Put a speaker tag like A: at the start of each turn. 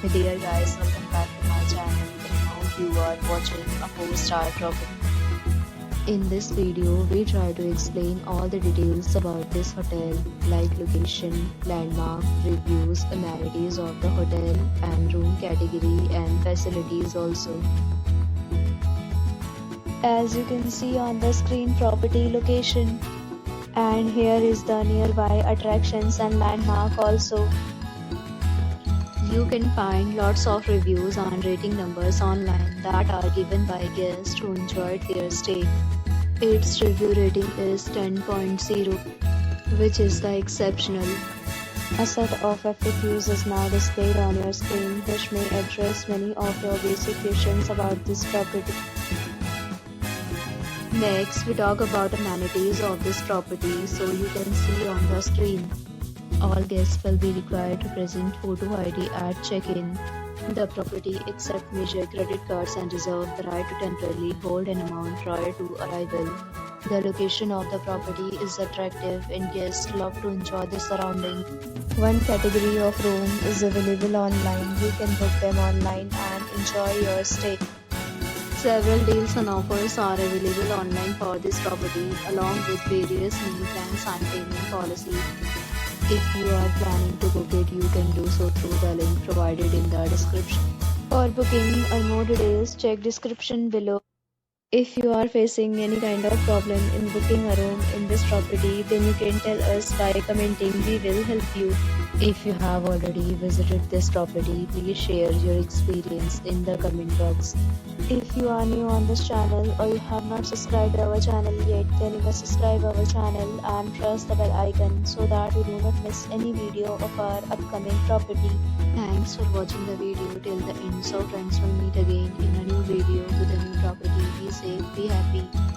A: Hey there guys, welcome back to my channel and now you are watching a 4-star property. In this video, we try to explain all the details about this hotel like location, landmark, reviews, amenities of the hotel and room category and facilities also. As you can see on the screen, property location, and here is the nearby attractions and landmark also. You can find lots of reviews and rating numbers online that are given by guests who enjoyed their stay. Its review rating is 10.0, which is the exceptional. A set of FAQs is now displayed on your screen, which may address many of your basic questions about this property. Next, we talk about amenities of this property, so you can see on the screen. All guests will be required to present photo ID at check-in. The property accepts major credit cards and reserves the right to temporarily hold an amount prior to arrival. The location of the property is attractive and guests love to enjoy the surrounding. One category of room is available online. You can book them online and enjoy your stay. Several deals and offers are available online for this property, along with various meal plans and payment policies. If you are planning to book it, you can do so through the link provided in the description. For booking or more details, check description below. If you are facing any kind of problem in booking a room in this property, then you can tell us by commenting. We will help you. If you have already visited this property, please share your experience in the comment box. If you are new on this channel or you have not subscribed our channel yet, then you must subscribe our channel and press the bell icon so that you do not miss any video of our upcoming property. Thanks for watching the video till the end. So friends, will meet again in a new video with a new property. Be safe, be happy.